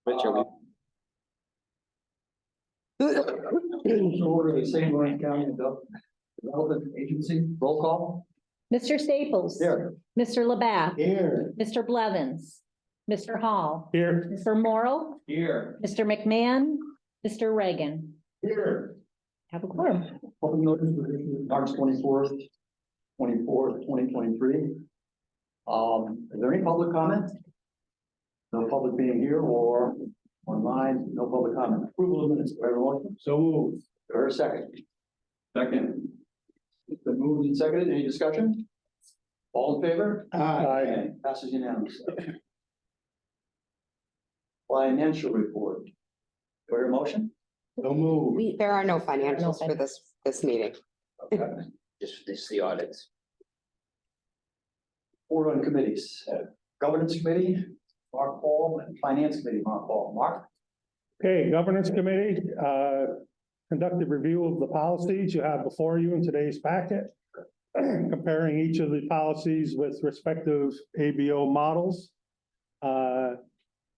Which are we? Order of the St. Lawrence County Development Agency, roll call. Mr. Staples. Here. Mr. Labatt. Here. Mr. Blevins. Mr. Hall. Here. Mr. Morrow. Here. Mr. McMahon. Mr. Reagan. Here. Have a quorum. Public notice was issued March 24th, 2023. Is there any public comment? No public being here or online, no public comment. Approval of minutes, by everyone. So moved. Or a second. Second. It's been moved and seconded. Any discussion? All in favor? Aye. Passes unanimously. Financial report. Do I hear a motion? So moved. There are no financials for this meeting. Okay. Just the audits. Board on committees, governance committee, Mark Paul, and finance committee, Mark Paul. Mark? Okay, governance committee, conducted review of the policies you have before you in today's packet. Comparing each of the policies with respective ABO models.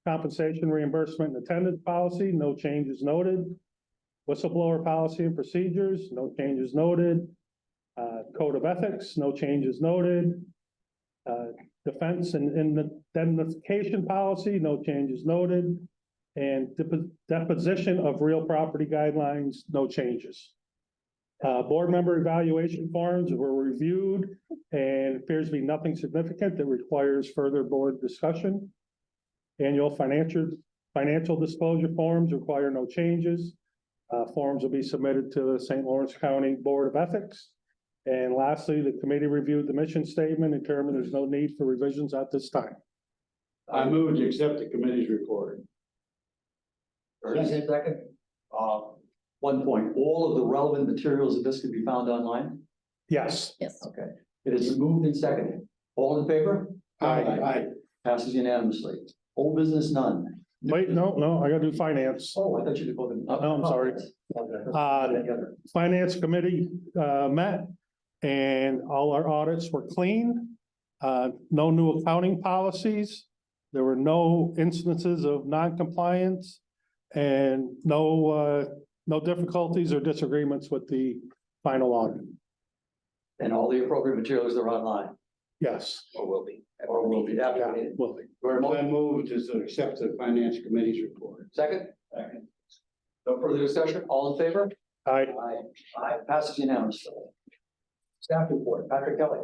Compensation reimbursement and attendance policy, no changes noted. Whistleblower policy and procedures, no changes noted. Code of ethics, no changes noted. Defense and indemnification policy, no changes noted. And deposition of real property guidelines, no changes. Board member evaluation forms were reviewed and appears to be nothing significant that requires further board discussion. Annual financial disclosure forms require no changes. Forms will be submitted to the St. Lawrence County Board of Ethics. And lastly, the committee reviewed the mission statement and determined there's no need for revisions at this time. I move to accept the committee's report. Second. 1 point, all of the relevant materials of this can be found online. Yes. Yes. Okay. It is moved and seconded. All in favor? Aye. Passes unanimously. Old business, none. Wait, no, I gotta do finance. Oh, I thought you did both. No, I'm sorry. Finance committee, met and all our audits were clean. No new accounting policies. There were no instances of non-compliance and no difficulties or disagreements with the final audit. And all the appropriate materials are online, Yes. Or will be. or will be Yeah, advocated. will be. I move to accept the finance committee's report. Second? Second. No further discussion, all in favor? Aye. Aye, passes unanimously. Staff report, Patrick Kelly.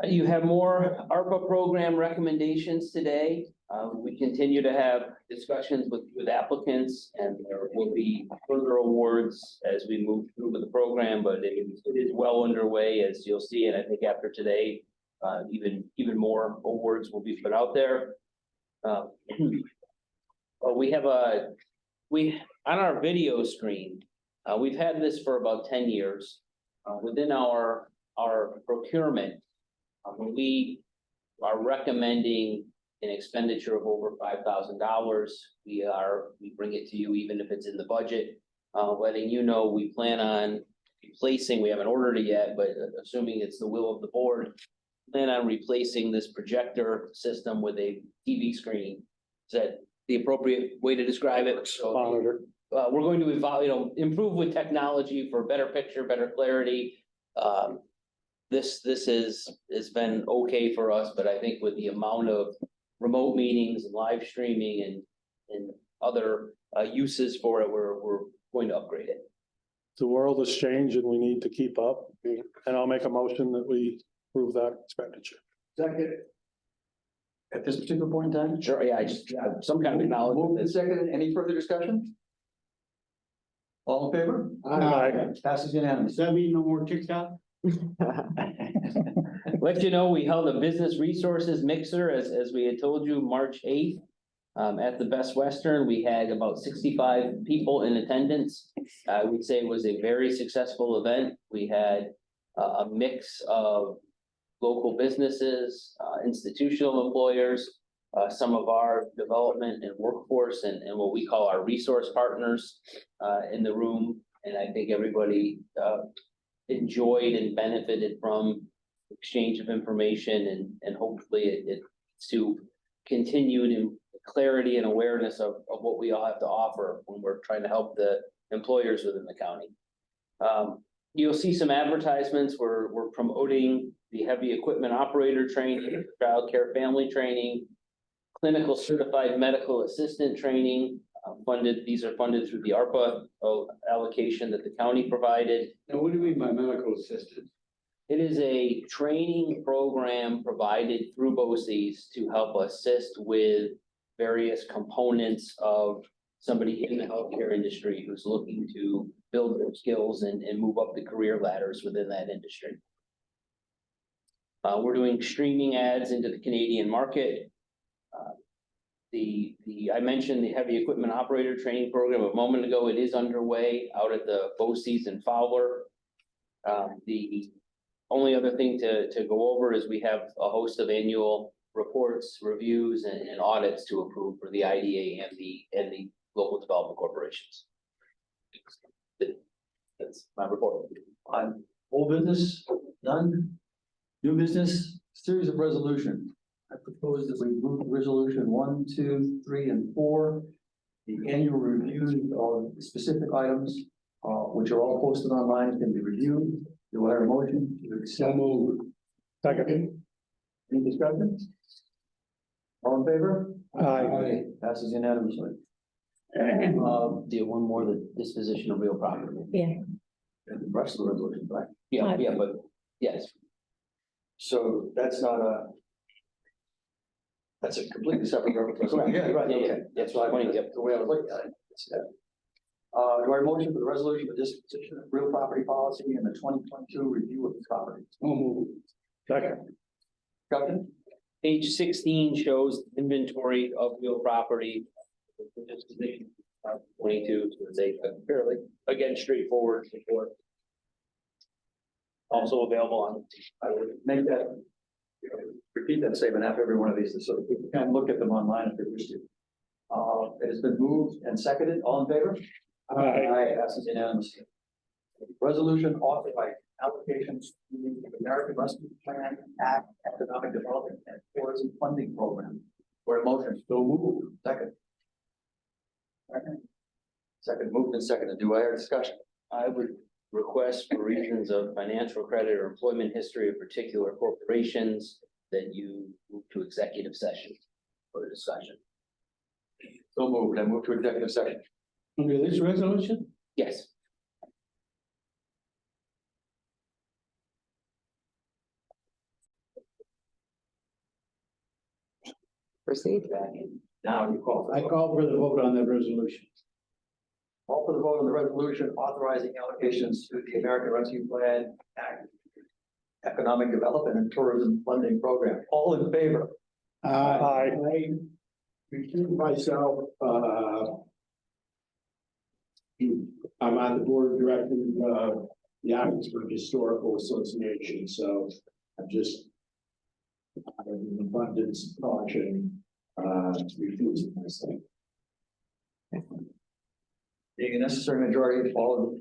You have more ARPA program recommendations today. We continue to have discussions with applicants, and there will be further awards as we move through with the program, but it is well underway, as you'll see, and I think after today, even more awards will be put out there. We have on our video screen, we've had this for about 10 years. Within our procurement, when we are recommending an expenditure of over $5,000, we bring it to you, even if it's in the budget, letting you know we plan on replacing, we haven't ordered it yet, but assuming it's the will of the board, plan on replacing this projector system with a TV screen. Is that the appropriate way to describe it? So, Monitor. we're going to evolve, improve with technology for better picture, better clarity. This has been okay for us, but I think with the amount of remote meetings and live streaming and other uses for it, we're going to upgrade it. The world has changed and we need to keep up. And I'll make a motion that we approve that expenditure. Second. At this particular point in time? Sure, yeah, I just some kind of acknowledgement. Moved and seconded. Any further discussion? All in favor? Aye. Passes unanimously. Does that mean no more TikTok? Let you know, we held a business resources mixer as we had told you, March 8th. At the Best Western, we had about 65 people in attendance. I would say it was a very successful event. We had a mix of local businesses, institutional employers, some of our development and workforce and what we call our resource partners in the room. And I think everybody enjoyed and benefited from exchange of information and hopefully it's to continue to clarity and awareness of what we all have to offer when we're trying to help the employers within the county. You'll see some advertisements. We're promoting the heavy equipment operator training, childcare family training, clinical certified medical assistant training, these are funded through the ARPA allocation that the county provided. Now, what do you mean by medical assistant? It is a training program provided through BOCES to help assist with various components of somebody in the healthcare industry who's looking to build their skills and move up the career ladders within that industry. We're doing streaming ads into the Canadian market. I mentioned the heavy equipment operator training program a moment ago. It is underway out at the BOCES in Fowler. The only other thing to go over is we have a host of annual reports, reviews, and audits to approve for the IDA and the local development corporations. That's my report. On old business, none. New business, series of resolution. I propose that we move resolution 1, 2, 3, and 4. The annual review of specific items, which are all posted online, can be reviewed. Do I have a motion to accept? Second. Any discussion? All in favor? Aye. Passes unanimously. Do one more, the disposition of real property. Yeah. And the rest of the resolution, right? Yeah, but yes, So that's not a. That's a completely separate resolution. Correct. Yeah, right, Yeah, yeah. okay. That's why, Yep. the way I was looking at it. Do I have a motion for the resolution of disposition of real property policy and the 2022 review of the property? Second. Discussion? page 16 shows inventory of real property. The disposition of 22, so it's a fairly, again, straightforward report. Also available on. I would make that, repeat that statement after every one of these, so that people can look at them online if they wish to. It has been moved and seconded. All in favor? Aye. Passes unanimously. Resolution authorizing applications to the American Rescue Plan Act Economic Development and Tourism Funding Program. For a motion, so moved. Second. Second, moved and seconded. Do I hear discussion? I would request for reasons of financial credit or employment history of particular corporations that you move to executive session for discussion. So moved. I move to executive session. Under this resolution? Yes. Proceed. Now you call. for the I vote. call for the vote on that resolution. Call for the vote on the resolution authorizing allocations to the American Rescue Plan Act Economic Development and Tourism Funding Program. All in favor? Aye. I recuse myself, I'm on the board of directors of the Oxford Historical Association, so I'm just out of an abundance of caution, recusing myself. Being a necessary majority of all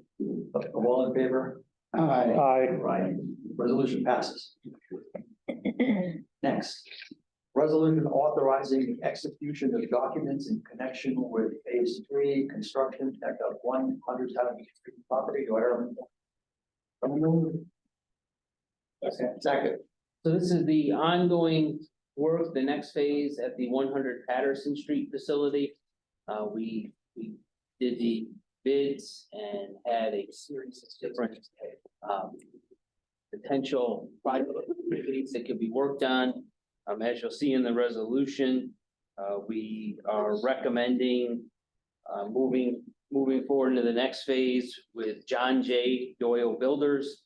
in favor? Aye. Right, resolution passes. Next, resolution authorizing the execution of documents in connection with phase 3 construction at the 100 Street property. Do I hear a second? So this is the ongoing work, the next phase at the 100 Patterson Street facility. We did the bids and had a series of different potential projects that could be worked on. As you'll see in the resolution, we are recommending moving forward into the next phase with John J. Doyle Builders,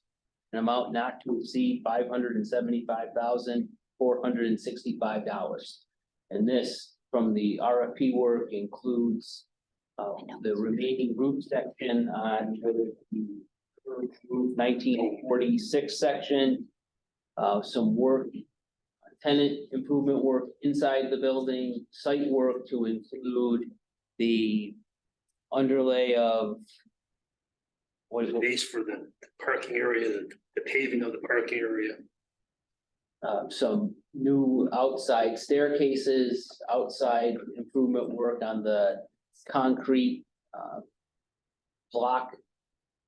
an amount not to exceed $575,465. And this, from the RFP work, includes the remaining roof section on the 1946 section, some work, tenant improvement work inside the building, site work to include the underlay of what is it? Base for the parking area, the paving of the parking area. Some new outside staircases, outside improvement work on the concrete, block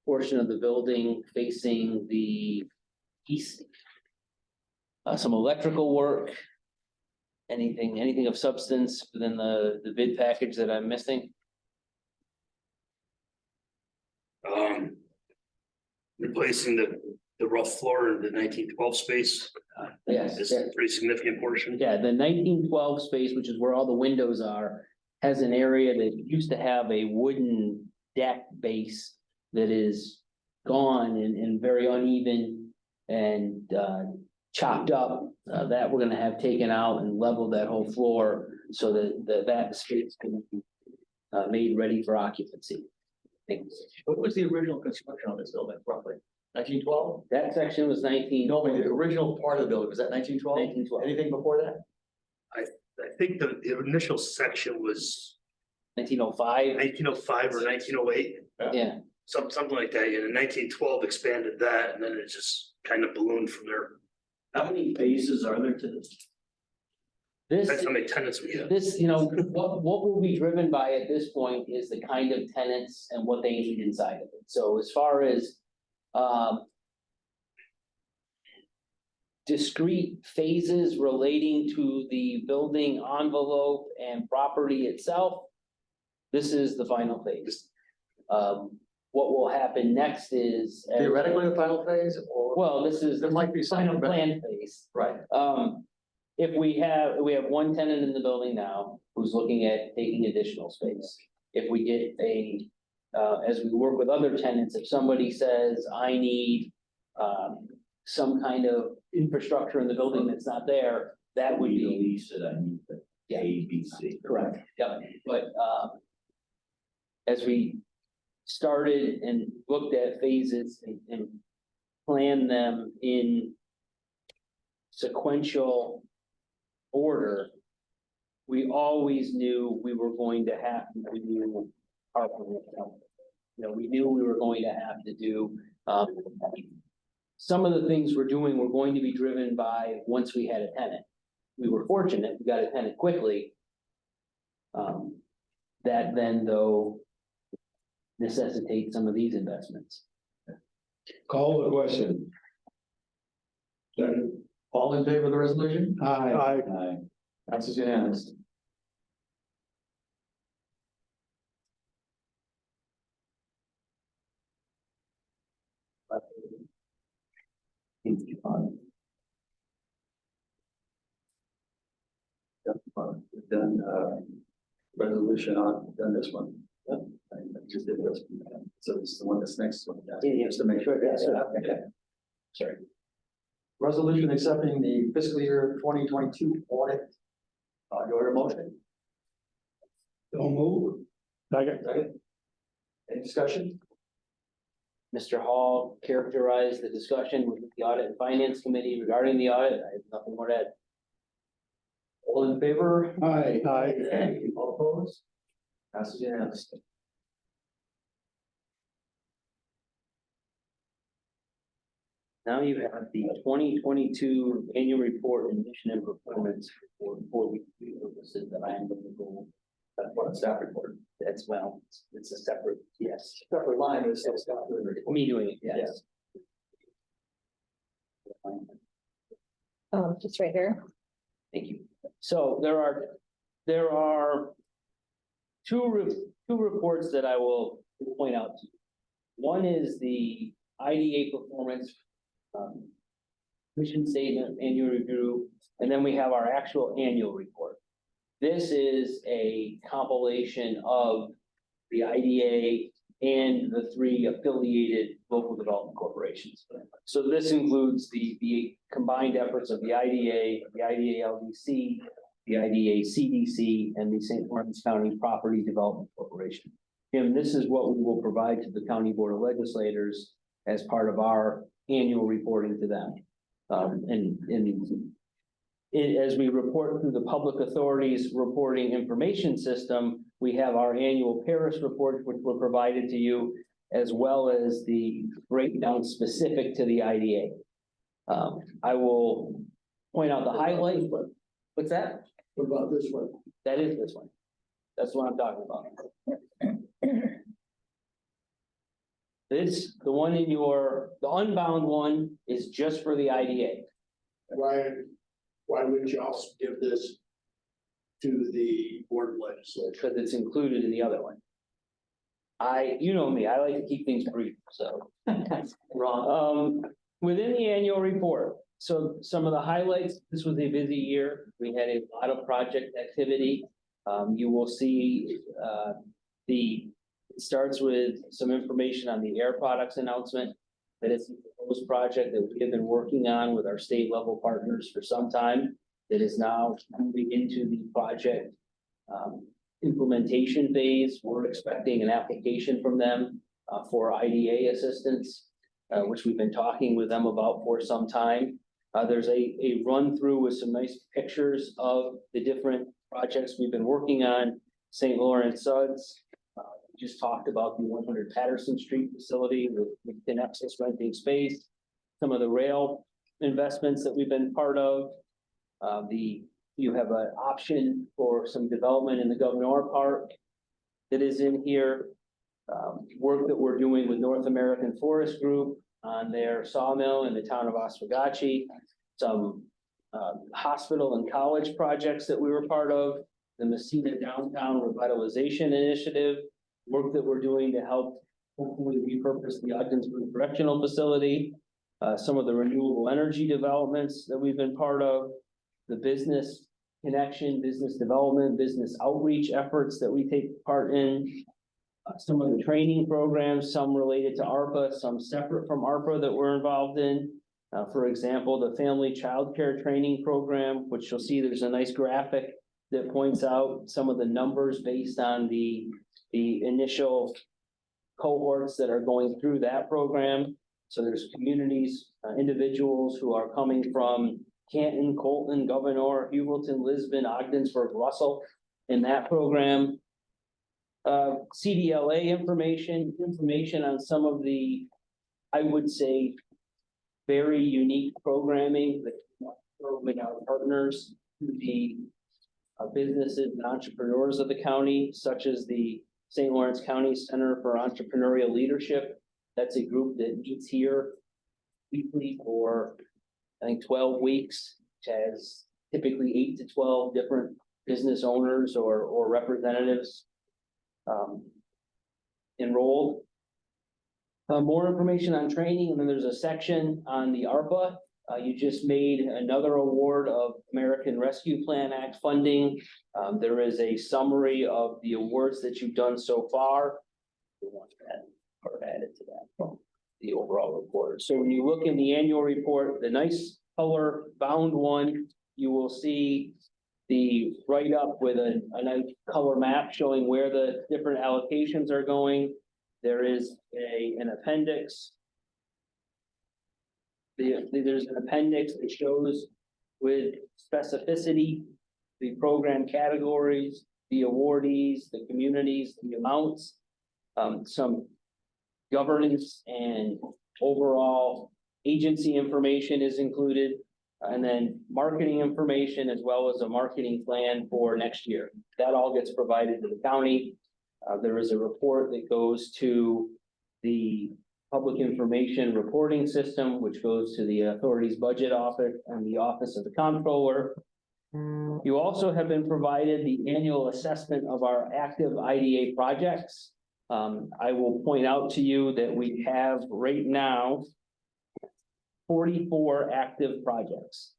portion of the building facing the east. Some electrical work. Anything of substance within the bid package that I'm missing? Replacing the rough floor in the 1912 space Yes. is a pretty significant portion. Yeah, the 1912 space, which is where all the windows are, has an area that used to have a wooden deck base that is gone and very uneven and chopped up, that we're gonna have taken out and level that whole floor so that space can be made ready for occupancy. Thanks. What was the original construction on this building roughly? 1912? That section was 19. No, but the original part of the building, was that 1912? 1912. Anything before that? I think the initial section was 1905, 1905 or 1908, yeah. something like that. And in 1912 expanded that, and then it just kind of ballooned from there. How many phases are there to this? This. That's how many tenants we have. This, what will be driven by at this point is the kind of tenants and what they need inside of it. So as far as, discrete phases relating to the building envelope and property itself, this is the final phase. What will happen next is. Theoretically, the final phase, or? Well, this is There the might be final some, plan phase. right, If we have one tenant in the building now who's looking at taking additional space. If we get as we work with other tenants, if somebody says, I need, some kind of infrastructure in the building that's not there, that would be. lease that I need the Yeah. A, B, C. Correct, yeah, but, as we started and looked at phases and planned them in sequential order, we always knew we were going to have to do our, we knew we were going to have to do, some of the things we're doing were going to be driven by once we had a tenant. We were fortunate, we got a tenant quickly. That then though necessitates some of these investments. Call the question. Second. All in favor of the resolution? Aye. Aye. Passes unanimous. We've done, resolution on, done this one. Yep. I just did this. So this is the one that's next one. Yeah. Just to make sure. Yeah, yeah. Okay. Sorry. Resolution accepting the fiscal year 2022 audit. Your motion? Don't move. Second. Second. Any discussion? Mr. Hall characterized the discussion with the Audit and Finance Committee regarding the audit. I have nothing more to add. All in favor? Aye. Aye. All opposed? Passes unanimously. Now you have the 2022 annual report and mission and performance for 4 week purposes that I am going to go. That's what a staff report. That's it's a separate, yes. Separate line, but it's still staff report. Me doing it, yes. Just right here. Thank you. So there are two reports that I will point out to you. One is the IDA performance, mission statement, annual review, and then we have our actual annual report. This is a compilation of the IDA and the 3 affiliated local development corporations. So this includes the combined efforts of the IDA LDC, the IDA CDC, and the St. Lawrence County Property Development Corporation. And this is what we will provide to the County Board of Legislators as part of our annual reporting to them. As we report through the Public Authorities Reporting Information System, we have our annual Paris report, which were provided to you, as well as the breakdown specific to the IDA. I will point out the highlight. What's that? What about this one? That is this one. That's what I'm talking about. This, the one in the unbound one is just for the IDA. Why wouldn't you also give this to the board of legislature? Because it's included in the other one. You know me, I like to keep things brief, so. Within the annual report, so some of the highlights, this was a busy year. We had a lot of project activity. You will see, it starts with some information on the air products announcement. That is a proposed project that we have been working on with our state level partners for some time. That is now moving into the project implementation phase. We're expecting an application from them for IDA assistance, which we've been talking with them about for some time. There's a run through with some nice pictures of the different projects we've been working on. St. Lawrence Suds, we just talked about the 100 Patterson Street facility with Finexus renting space. Some of the rail investments that we've been part of. You have an option for some development in the Governor Park that is in here. Work that we're doing with North American Forest Group on their sawmill in the town of Oswegatchie. Some hospital and college projects that we were part of. The Messina Downtown Revitalization Initiative. Work that we're doing to help hopefully repurpose the Ogdensburg Correctional Facility. Some of the renewable energy developments that we've been part of. The business connection, business development, business outreach efforts that we take part in. Some of the training programs, some related to ARPA, some separate from ARPA that we're involved in. For example, the Family Child Care Training Program, which you'll see there's a nice graphic that points out some of the numbers based on the initial cohorts that are going through that program. So there's communities, individuals who are coming from Canton, Colton, Governor, Hewelton, Lisbon, Ogdensburg, Russell in that program. CDLA information on some of the, I would say, very unique programming that with our partners to the businesses and entrepreneurs of the county, such as the St. Lawrence County Center for Entrepreneurial Leadership. That's a group that meets here weekly for, I think, 12 weeks, which has typically 8 to 12 different business owners or representatives enrolled. More information on training, and then there's a section on the ARPA. You just made another award of American Rescue Plan Act funding. There is a summary of the awards that you've done so far. We want that or added to that, the overall report. So when you look in the annual report, the nice color bound one, you will see the write-up with a nice color map showing where the different allocations are going. There is an appendix. There's an appendix that shows with specificity the program categories, the awardees, the communities, the amounts, some governance and overall agency information is included, and then marketing information as well as a marketing plan for next year. That all gets provided to the county. There is a report that goes to the public information reporting system, which goes to the authority's budget office and the office of the comptroller. You also have been provided the annual assessment of our active IDA projects. I will point out to you that we have right now 44 active projects.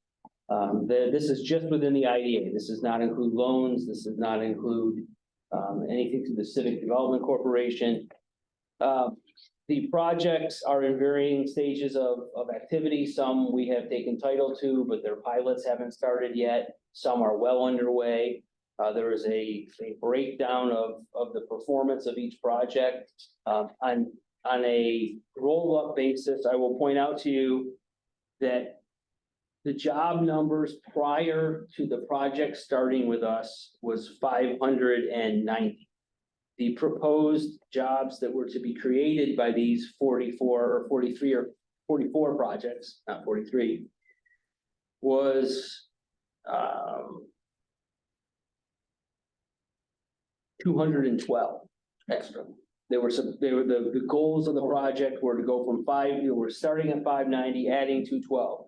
This is just within the IDA. This does not include loans. This does not include anything to the Civic Development Corporation. The projects are in varying stages of activity. Some we have taken title to, but their pilots haven't started yet. Some are well underway. There is a breakdown of the performance of each project. On a roll-up basis, I will point out to you that the job numbers prior to the project starting with us was 590. The proposed jobs that were to be created by these 44 or 43 or 44 projects, not 43, was 212 extra. There were the goals of the project were to go from we're starting at 590, adding 212.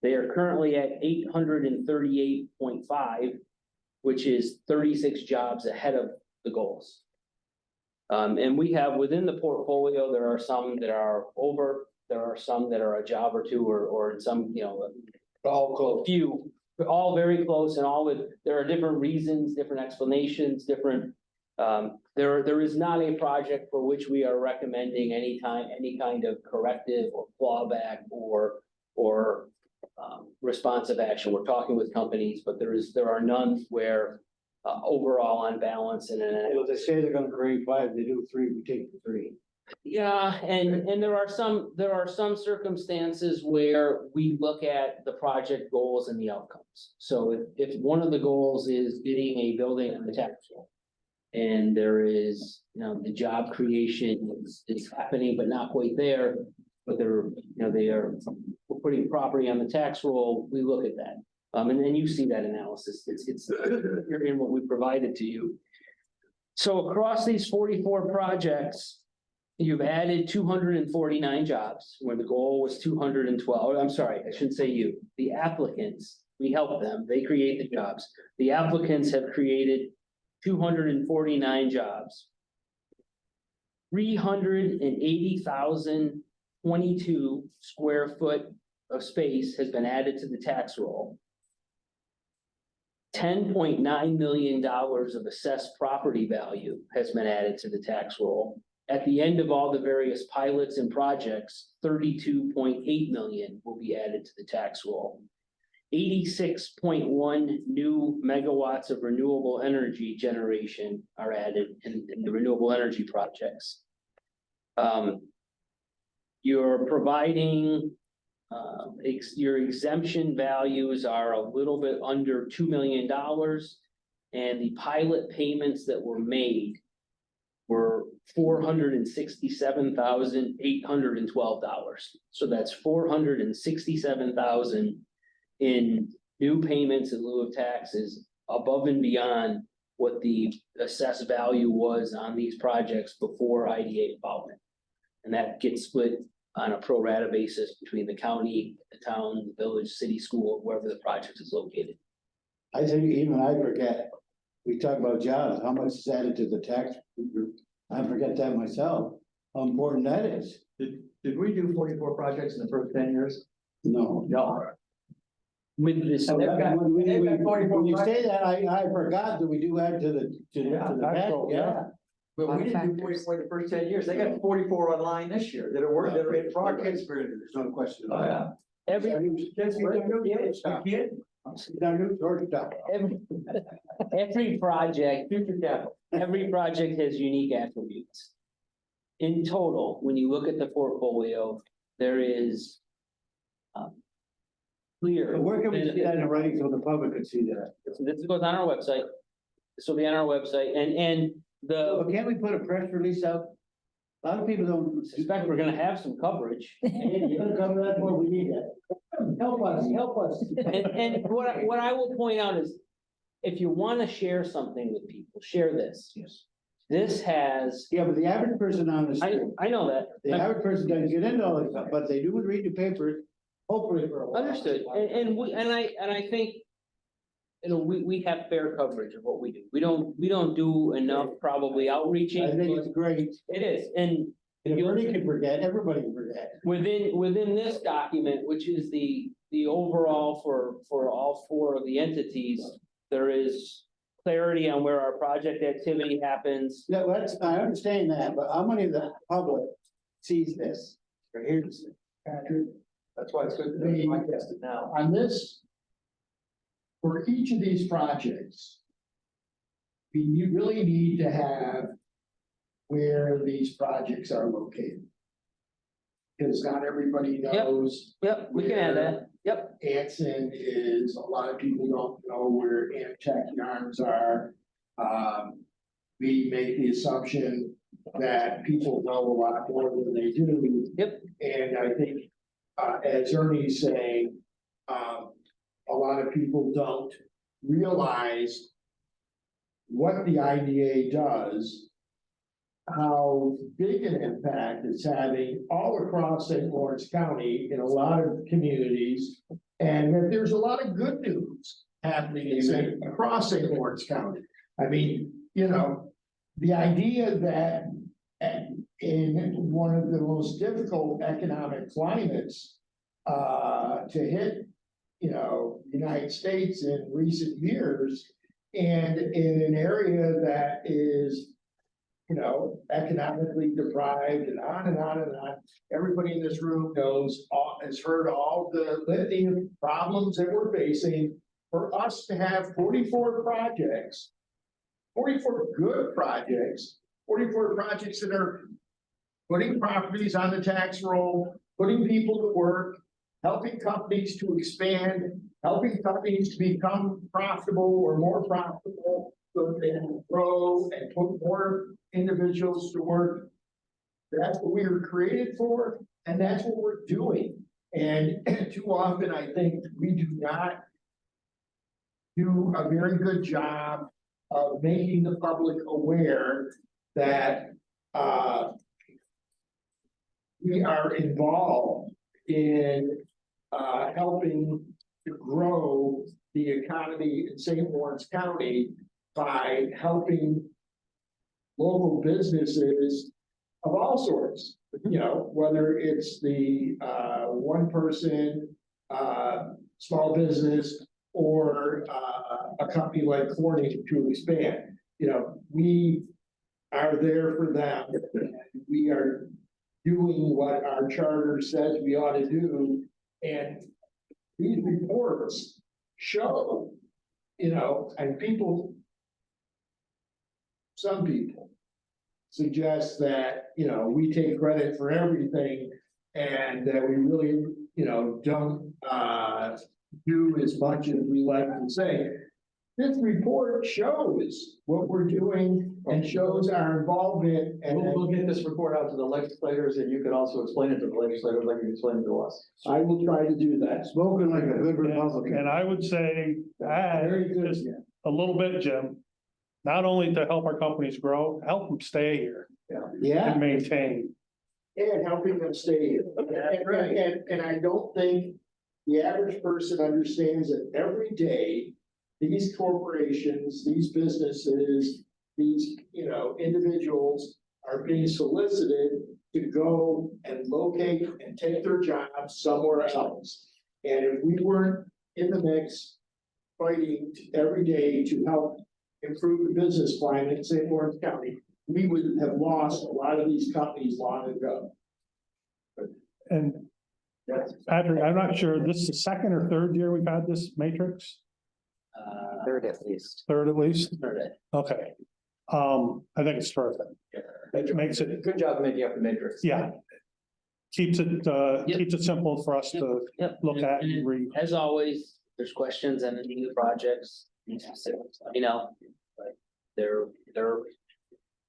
They are currently at 838.5, which is 36 jobs ahead of the goals. And we have within the portfolio, there are some that are over, there are some that are a job or two, or in some, All close. few, but all very close and all there are different reasons, different explanations, different. There is not a project for which we are recommending any kind of corrective or clawback or responsive action. We're talking with companies, but there are none where overall on balance and Well, they say they're gonna grade 5, they do 3, we take the 3. yeah, and there are some circumstances where we look at the project goals and the outcomes. So if one of the goals is getting a building on the tax roll, and there is, the job creation is happening, but not quite there, but we're putting property on the tax roll, we look at that. And then you see that analysis, it's you're in what we provided to you. So across these 44 projects, you've added 249 jobs, where the goal was 212. I'm sorry, I shouldn't say you. The applicants, we help them, they create the jobs. The applicants have created 249 jobs. 380,022 square foot of space has been added to the tax roll. $10.9 million of assessed property value has been added to the tax roll. At the end of all the various pilots and projects, 32.8 million will be added to the tax roll. 86.1 new megawatts of renewable energy generation are added in the renewable energy projects. You're providing, your exemption values are a little bit under $2 million. And the pilot payments that were made were $467,812. So that's $467,000 in new payments in lieu of taxes above and beyond what the assessed value was on these projects before IDA involvement. And that gets split on a pro rata basis between the county, the town, the village, city, school, wherever the project is located. I think even I forget, we talk about jobs, how much is added to the tax? I forget that myself, how important that is. Did we do 44 projects in the first 10 years? No. No. With this, They've got- When they've got 44 when you say projects. that, I forgot that we do add to the Yeah, tax, yeah. But we didn't do 44 the first 10 years. They got 44 online this year that are in progress. There's no question. Oh, yeah. every project, every project has unique attributes. In total, when you look at the portfolio, there is clear. Where can we see that in writing so the public could see that? This goes on our website. This will be on our website, and Well, can't we put a press release out? A lot of people don't. suspect we're gonna have some coverage. You're gonna cover that more, we need that. Help us. And what I will point out is, if you wanna share something with people, share this. Yes. This has, Yeah, but the average person on the street, I know that. the average person doesn't get into all this stuff, but they do read the papers, hopefully for a while. Understood, and I think, we have fair coverage of what we do. We don't do enough probably outreaching. I think it's great. It is, and If Bernie can forget, everybody can forget. within this document, which is the overall for all four of the entities, there is clarity on where our project activity happens. Yeah, I understand that, but how many of the public sees this or hears it? That's why it's good to be podcasted now. On this, for each of these projects, we really need to have where these projects are located. Because not everybody knows. Yep, we can add that. Yep, Anson is, a lot of people don't know where Amtech Yarns are. We make the assumption that people know a lot more than they do. Yep. And I think, as Ernie's saying, a lot of people don't realize what the IDA does, how big an impact it's having all across St. Lawrence County in a lot of communities, and that there's a lot of good news happening across St. Lawrence County. I mean, you know, the idea that in one of the most difficult economic climates to hit, you know, the United States in recent years, and in an area that is, you know, economically deprived and on and on and on. Everybody in this room knows, has heard all the litany of problems that we're facing. For us to have 44 projects, 44 good projects, 44 projects that are putting properties on the tax roll, putting people to work, helping companies to expand, helping companies to become profitable or more profitable, so they can grow and put more individuals to work. That's what we were created for, and that's what we're doing. And too often, I think we do not do a very good job of making the public aware that we are involved in helping to grow the economy in St. Lawrence County by helping local businesses of all sorts, you know, whether it's the one person small business or a company like Corning to expand. You know, we are there for them. We are doing what our charter says we ought to do. And these reports show, you know, and people, some people suggest that, you know, we take credit for everything and that we really, you know, don't do as much as we like to say. This report shows what we're doing and shows our involvement. And We'll get this report out to the legislators, and you can also explain it to the legislators like you explained it to us. I will try to do that. Spoken like a good And Republican. I would say, add Very good, just yeah. a little bit, Jim. Not only to help our companies grow, help them stay here Yeah, and maintain. And helping them stay here. And I don't think the average person understands that every day, these corporations, these businesses, these, you know, individuals are being solicited to go and locate and take their jobs somewhere else. And if we weren't in the mix, fighting every day to help improve the business climate in St. Lawrence County, we would have lost a lot of these companies long ago. And Patrick, I'm not sure, this is the second or third year we've had this matrix? Third at least. Third at least? Heard it. Okay. I think it's terrific. It makes it, Good job making up the matrix. yeah. Keeps it simple for us to Yep. look at And and read. as always, there's questions and any new projects, you know, but they're.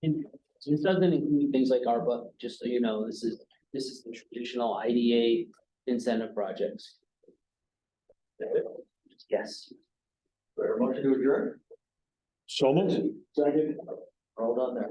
This doesn't include things like ARPA, just so you know, this is the traditional IDA incentive projects. Yes. Motion to adjourn? So moved. Second. All done there.